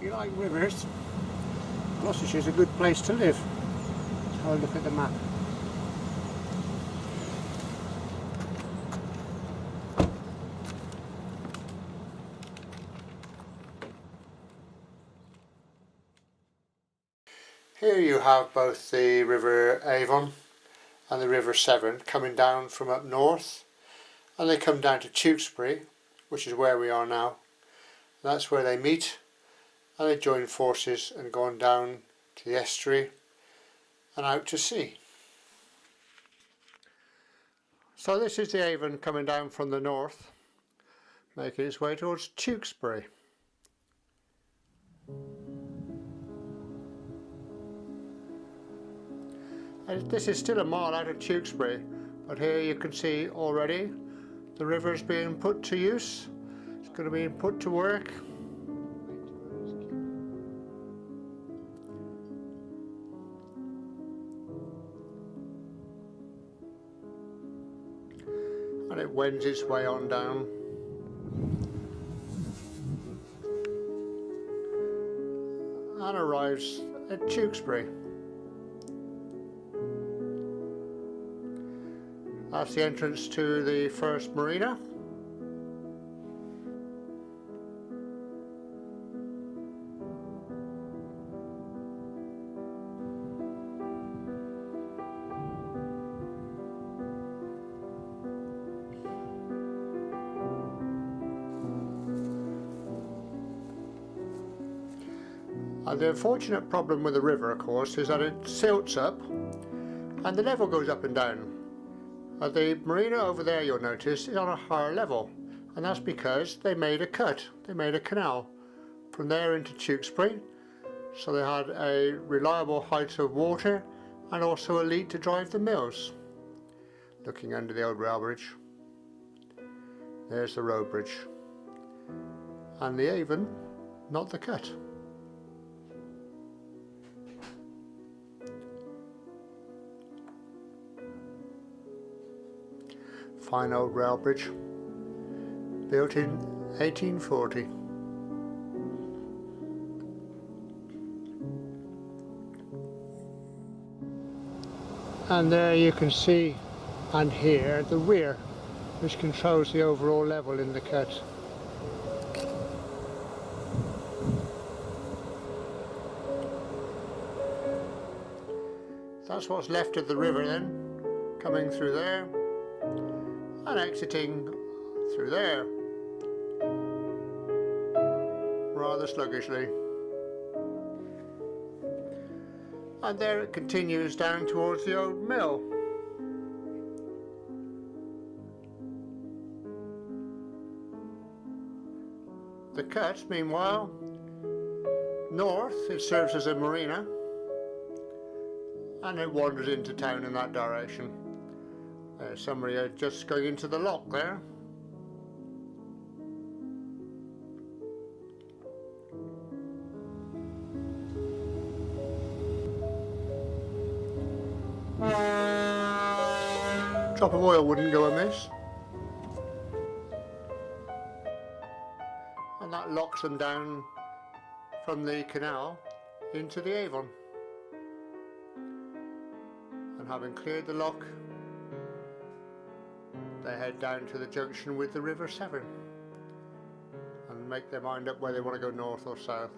if you like rivers, Gloucestershire's a good place to live. Let's have a look at the map. Here you have both the River Avon and the River Severn coming down from up north, and they come down to Tewkesbury, which is where we are now. That's where they meet, and they join forces and go on down to the estuary and out to sea. So this is the Avon coming down from the north, making its way towards Tewkesbury. And this is still a mile out of Tewkesbury, but here you can see already the river's being put to use. It's going to be put to work. And it wends its way on down. And arrives at Tewkesbury. That's the entrance to the first marina. And the unfortunate problem with the river, of course, is that it silts up and the level goes up and down. The marina over there, you'll notice, is on a higher level, and that's because they made a cut, they made a canal from there into Tewkesbury, so they had a reliable height of water and also a lead to drive the mills. Looking under the old rail bridge, there's the road bridge, and the Avon, not the cut. Fine old rail bridge, built in 1840. And there you can see and hear the weir, which controls the overall level in the cut. That's what's left of the river then, coming through there and exiting through there, rather sluggishly. And there it continues down towards the old mill. The cut, meanwhile, north, it serves as a marina, and it wanders into town in that direction. There's somebody just going into the lock there. Drop of oil wouldn't go amiss. And that locks them down from the canal into the Avon. And having cleared the lock, they head down to the junction with the River Severn and make their mind up where they want to go north or south.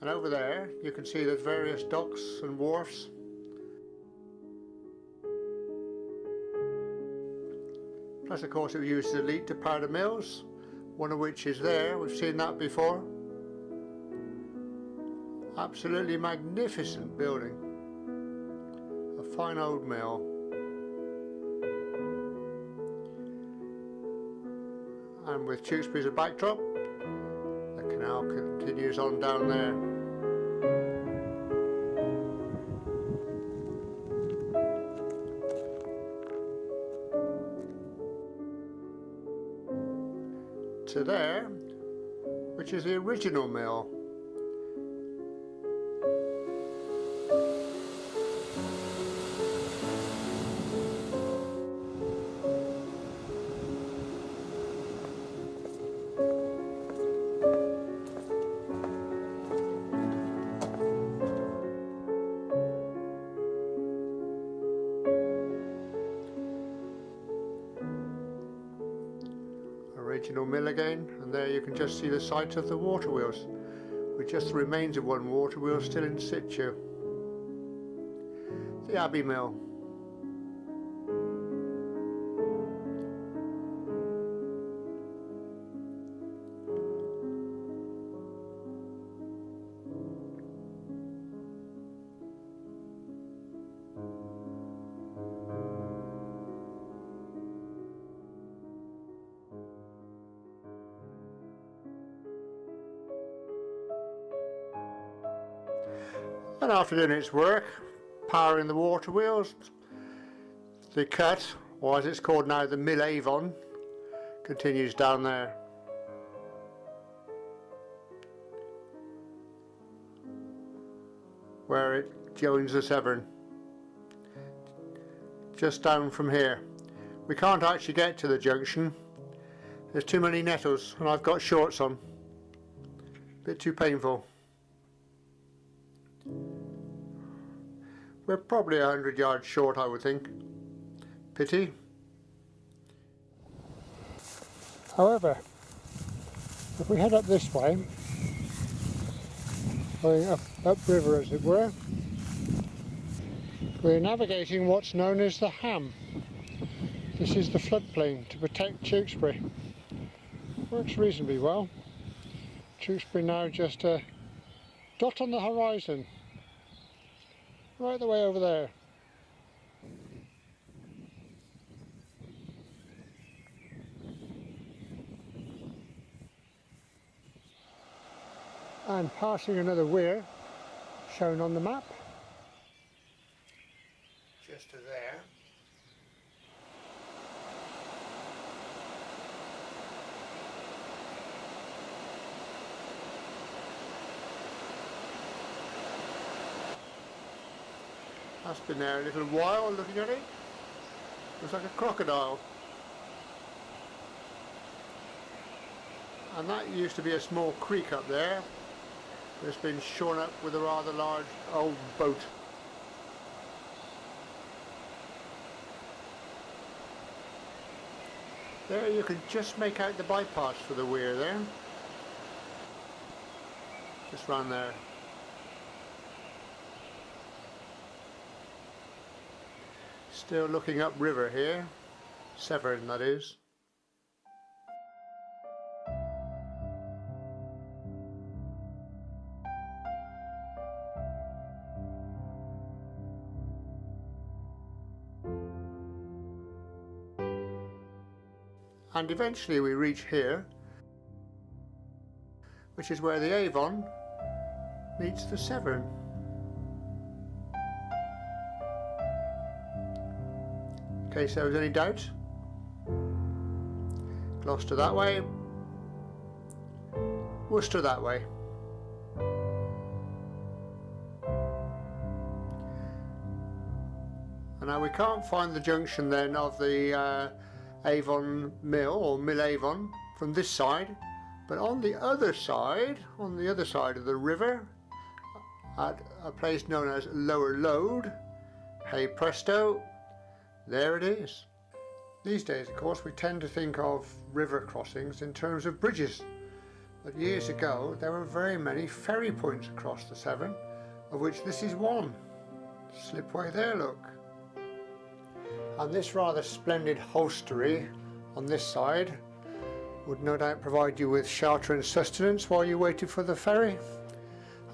And over there you can see there's various docks and wharfs. Plus, of course, it was used as a lead to power the mills, one of which is there. We've seen that before. Absolutely magnificent building. A fine old mill. And with Tewkesbury as a backdrop, the canal continues on down there. To there, which is the original mill. Original mill again, and there you can just see the site of the water wheels, with just the remains of one water wheel still in situ. The Abbey Mill. And after doing its work, powering the water wheels, the cut, or as it's called now, the Mill Avon, continues down there. Where it joins the Severn. Just down from here. We can't actually get to the junction. There's too many nettles and I've got shorts on. Bit too painful. We're probably 100 yards short, I would think. Pity. However, if we head up this way, going up river as it were, we're navigating what's known as the Ham. This is the floodplain to protect Tewkesbury. Works reasonably well. Tewkesbury now just a dot on the horizon. Right the way over there. And passing another weir shown on the map. Just to there. That's been there a little while, looking at it. Looks like a crocodile. And that used to be a small creek up there. It's been shorn up with a rather large old boat. There you can just make out the bypass for the weir there. Just round there. Still looking up river here, Severn that is. And eventually we reach here, which is where the Avon meets the Severn. In case there was any doubt, Gloucester that way, Worcester that way. And now we can't find the junction then of the Avon Mill or Mill Avon from this side, but on the other side of the river, at a place known as Lower Lode, hey presto, there it is. These days, of course, we tend to think of river crossings in terms of bridges, but years ago there were very many ferry points across the Severn, of which this is one. Slipway there, look. And this rather splendid hostelry on this side would no doubt provide you with shelter and sustenance while you waited for the ferry.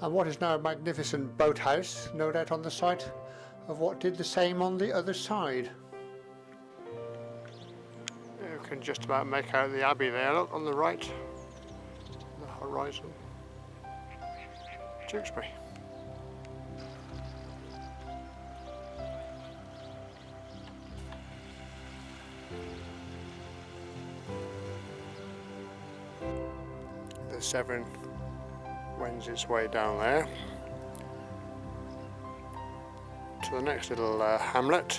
And what is now a magnificent boathouse, no doubt on the site of what did the same on the other side. You can just about make out the Abbey there, look, on the right, the horizon. Tewkesbury. The Severn wends its way down there to the next little hamlet,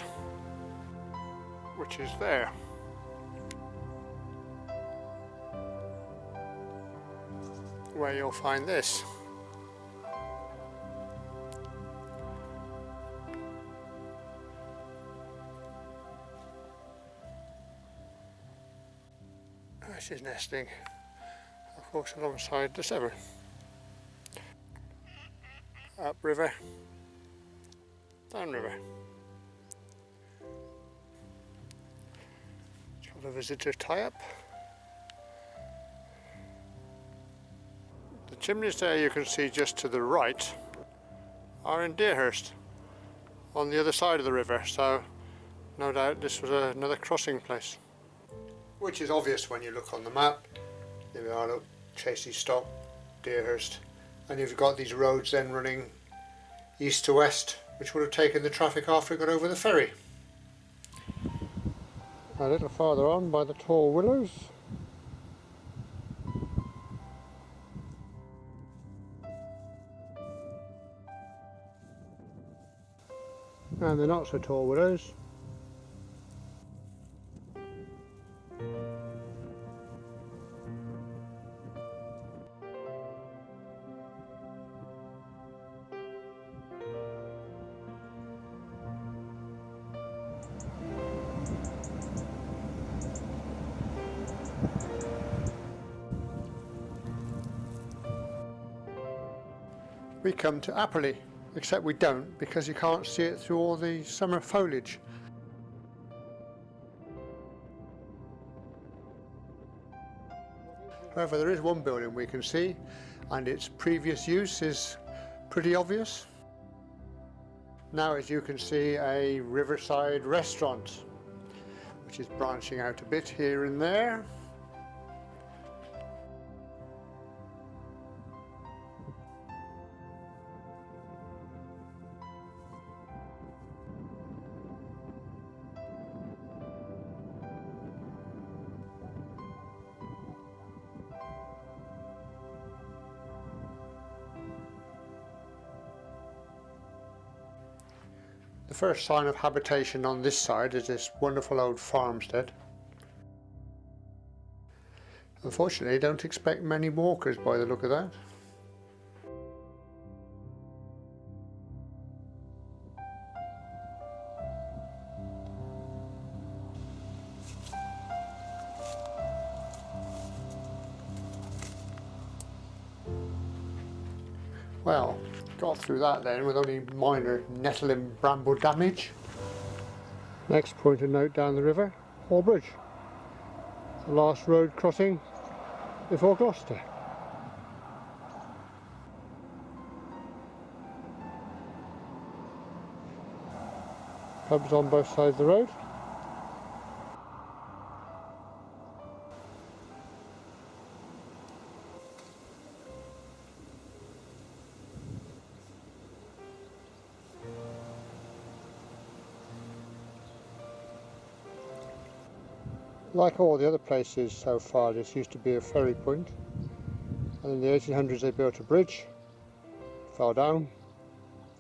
which is there. Where you'll find this. This is nesting, of course, alongside the Severn. Upriver, downriver. It's got a visitor tie-up. The chimneys there you can see just to the right are in Deerhurst, on the other side of the river, so no doubt this was another crossing place. Which is obvious when you look on the map. There we are, look, Chasey Stop, Deerhurst, and you've got these roads then running east to west, which would have taken the traffic after it got over the ferry. A little farther on by the tall willows, and the not so tall willows. We come to Apperley, except we don't, because you can't see it through all the summer foliage. However, there is one building we can see, and its previous use is pretty obvious. Now, as you can see, a riverside restaurant, which is branching out a bit here and there. The first sign of habitation on this side is this wonderful old farmstead. Unfortunately, don't expect many walkers by the look of that. Well, got through that then with only minor nettle and bramble damage. Next point of note down the river, Hall Bridge. The last road crossing before Gloucester. Pubs on both sides of the road. Like all the other places so far, this used to be a ferry point, and in the 1800s they built a bridge, fell down,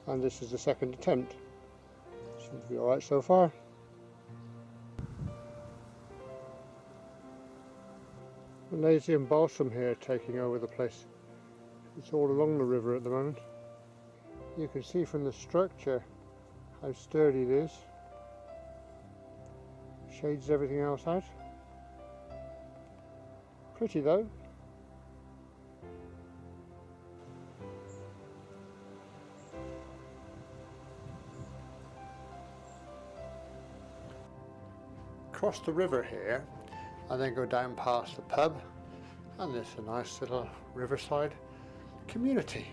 and this is the second attempt. Seems to be alright so far. Lazy and Balsam here taking over the place. It's all along the river at the moment. You can see from the structure how sturdy it is. Shades everything else out. Pretty though. Cross the river here and then go down past the pub, and there's a nice little riverside community.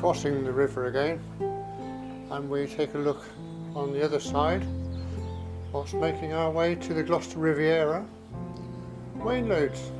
crossing the river again, and we take a look on the other side whilst making our way to the Gloucester Riviera wain loads.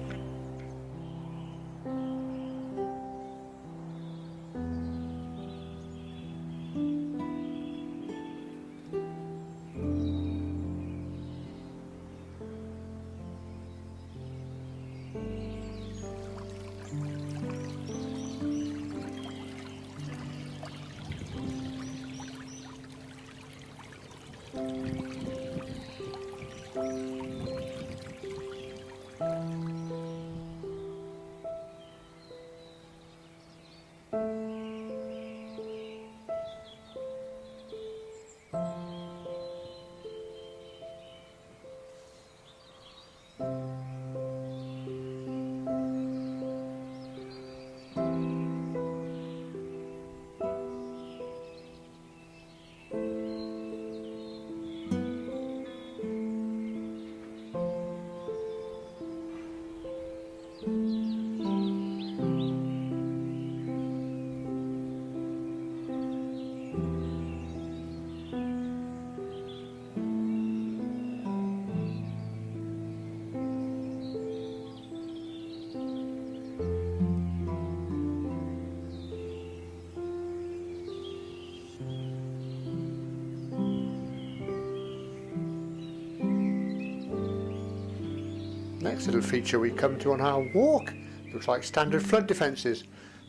Next little feature we come to on our walk looks like standard flood defences,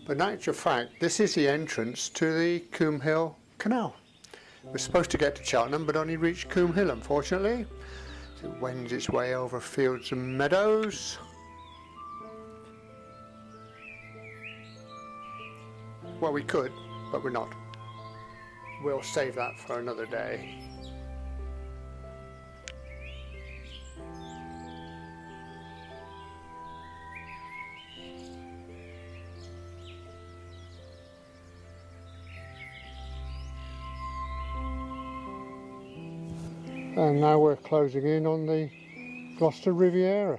but in actual fact this is the entrance to the Coombe Hill Canal. We're supposed to get to Cheltenham but only reached Coombe Hill unfortunately. So it wends its way over fields and meadows. Well, we could, but we're not. We'll save that for another day. And now we're closing in on the Gloucester Riviera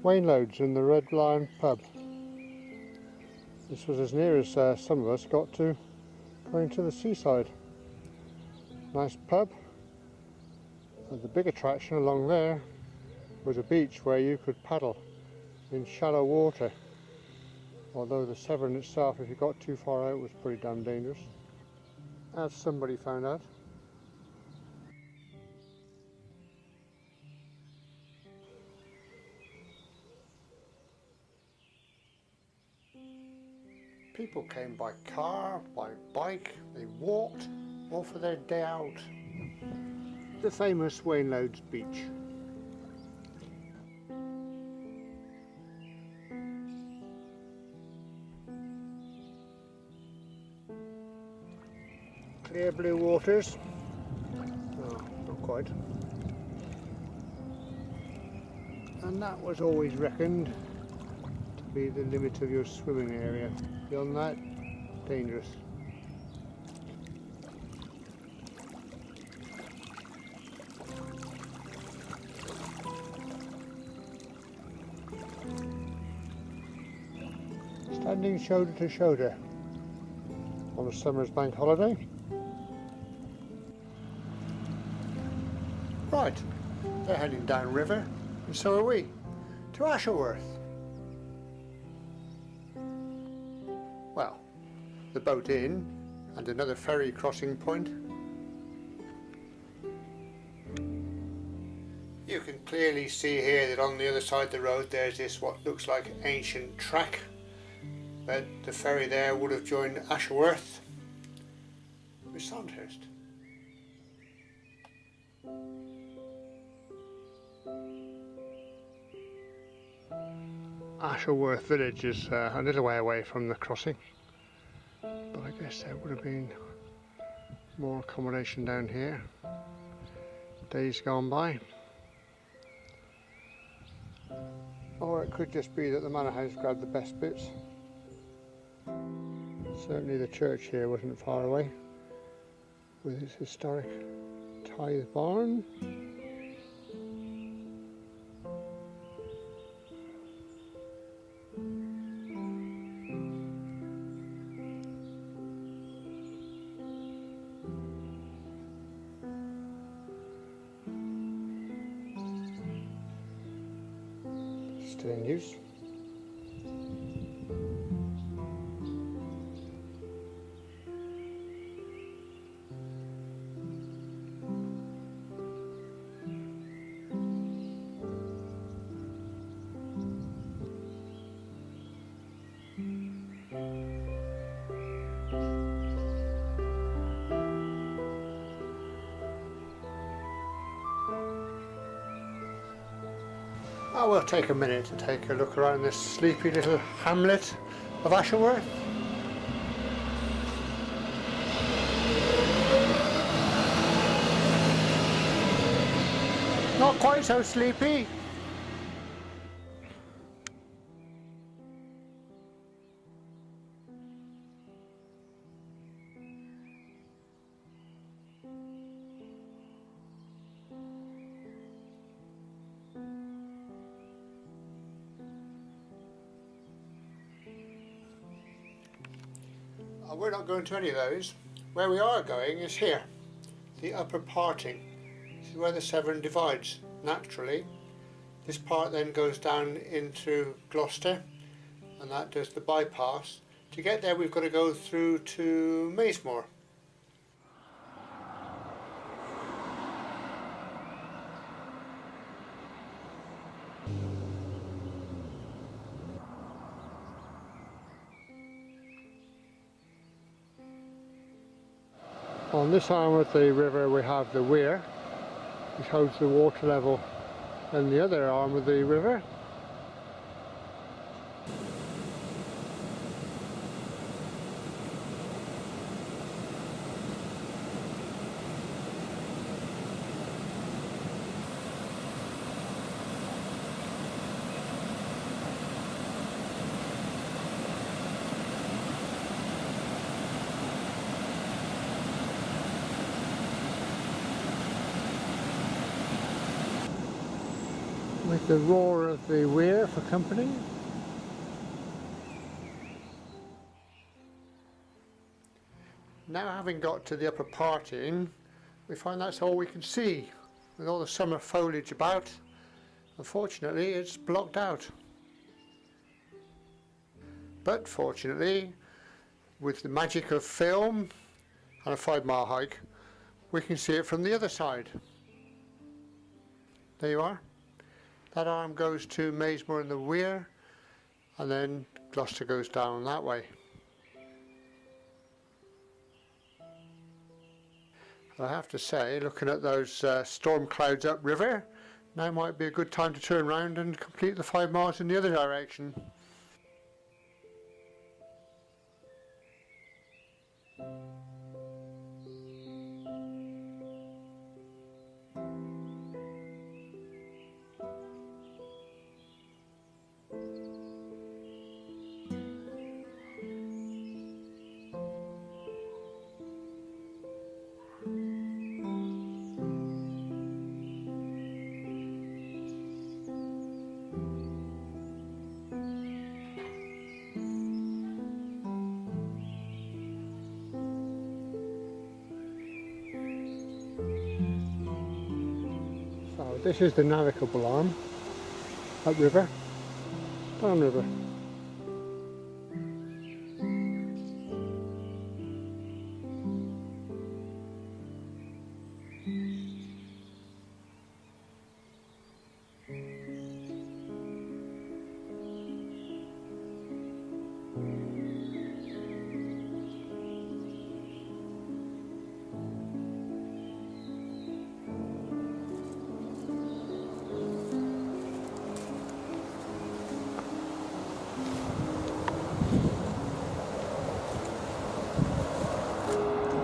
wain loads and the Red Lion pub. This was as near as some of us got to going to the seaside. Nice pub, and the big attraction along there was a beach where you could paddle in shallow water, although the Severn itself, if you got too far out, was pretty damn dangerous, as somebody found out. People came by car, by bike, they walked, all for their day out. The famous wain loads beach. Clear blue waters. Oh, not quite. And that was always reckoned to be the limit of your swimming area. Beyond that, dangerous. Standing shoulder to shoulder on a summer's bank holiday. Right, they're heading downriver, and so are we, to Asherworth. Well, the boat in and another ferry crossing point. You can clearly see here that on the other side of the road there's this what looks like ancient track, but the ferry there would have joined Asherworth with Sandhurst. Asherworth village is a little way away from the crossing, but I guess there would have been more accommodation down here days gone by, or it could just be that the manor house grabbed the best bits. Certainly the church here wasn't far away with its historic tithe barn. still in use. I will take a minute to take a look around this sleepy little hamlet of Ashenworth. Not quite so sleepy. We're not going to any of those. Where we are going is here, the upper parting. This is where the Severn divides naturally. This part then goes down into Gloucester, and that does the bypass. To get there we've got to go through to Maismore. On this arm of the river we have the weir, which holds the water level, and the other arm of the river with the roar of the weir for company. Now, having got to the upper parting, we find that's all we can see. With all the summer foliage about, unfortunately it's blocked out. But fortunately, with the magic of film and a 5-mile hike, we can see it from the other side. There you are. That arm goes to Maismore and the weir, and then Gloucester goes down that way. I have to say, looking at those storm clouds upriver, now might be a good time to turn around and complete the 5 miles in the other direction. So this is the navigable arm, upriver, downriver.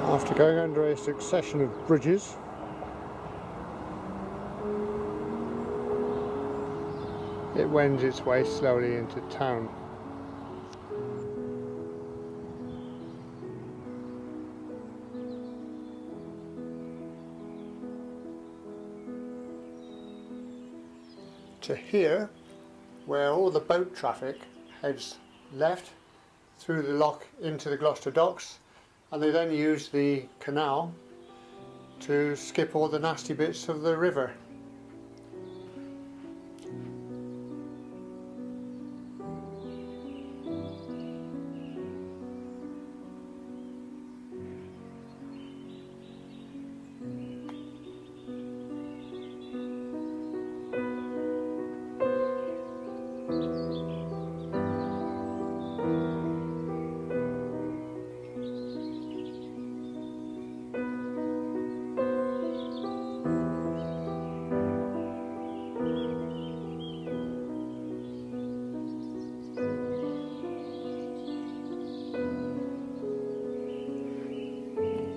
After going under a succession of bridges, it wends its way slowly into town. To here, where all the boat traffic heads left through the lock into the Gloucester docks, and they then use the canal to skip all the nasty bits of the river.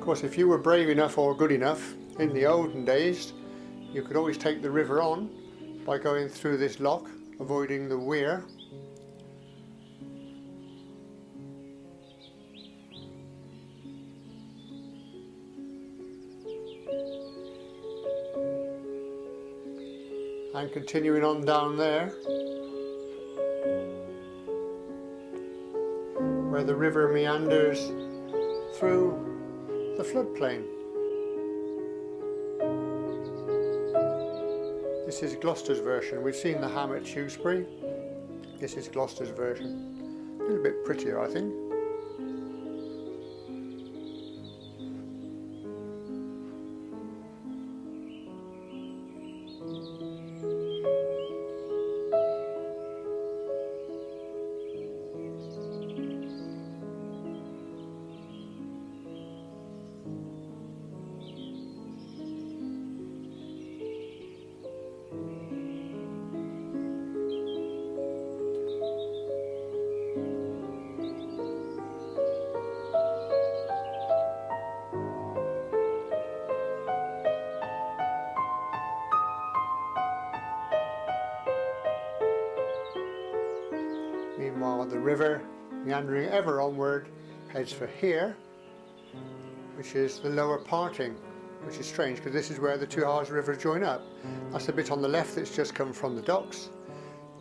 course, if you were brave enough or good enough in the olden days, you could always take the river on by going through this lock, avoiding the weir. And continuing on down there, where the river meanders through the floodplain. This is Gloucester's version. We've seen the Ham at Tewkesbury. This is Gloucester's version. A little bit prettier, I think. Meanwhile, the river, meandering ever onward, heads for here, which is the lower parting, which is strange because this is where the two halves of the river join up. That's the bit on the left that's just come from the docks.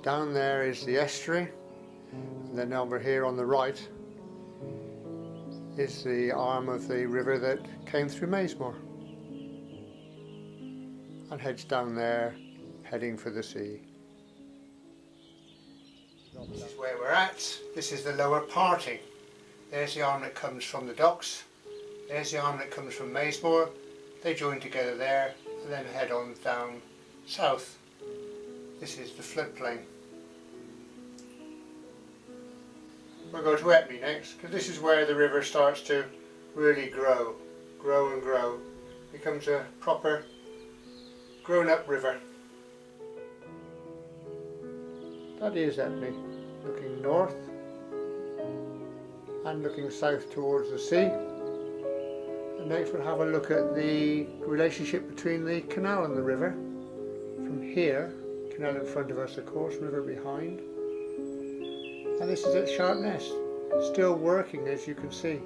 Down there is the estuary, and then over here on the right is the arm of the river that came through Maismore and heads down there, heading for the sea. This is where we're at. This is the lower parting. There's the arm that comes from the docks. There's the arm that comes from Maismore. They join together there and then head on down south. This is the floodplain. We'll go to Etney next, because this is where the river starts to really grow and grow. Becomes a proper grown-up river. That is Etney, looking north and looking south towards the sea. And next we'll have a look at the relationship between the canal and the river. From here, canal in front of us of course, river behind. And this is at Sharpness, still working as you can see,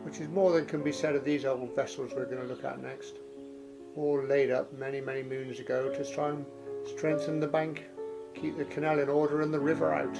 which is more than can be said of these old vessels we're going to look at next. All laid up many moons ago to try and strengthen the bank, keep the canal in order and the river out.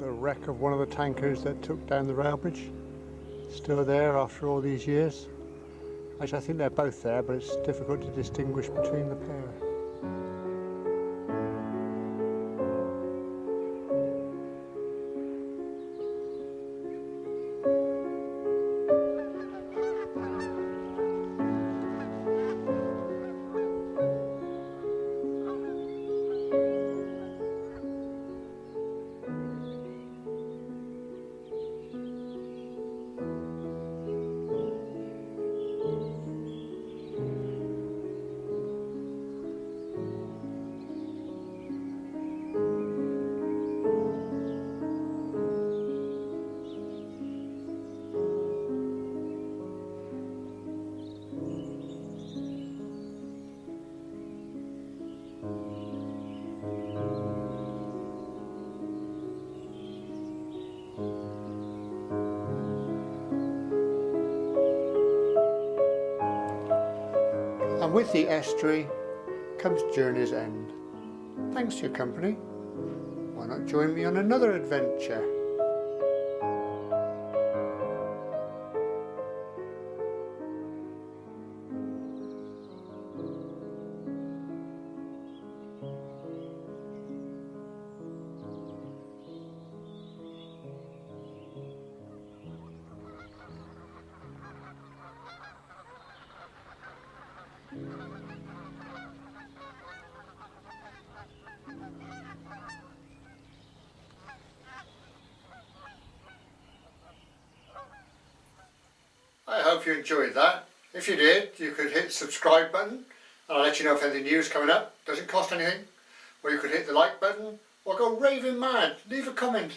Wreck of one of the tankers that took down the rail bridge, still there after all these years. Actually, I think they're both there, but it's difficult to distinguish between the pair. and with the estuary comes journey's end. Thanks for your company. Why not join me on another adventure? I hope you enjoyed that. If you did, you could hit the subscribe button and I'll let you know if anything new is coming up. Doesn't cost anything. Or you could hit the like button or go raving mad. Leave a comment.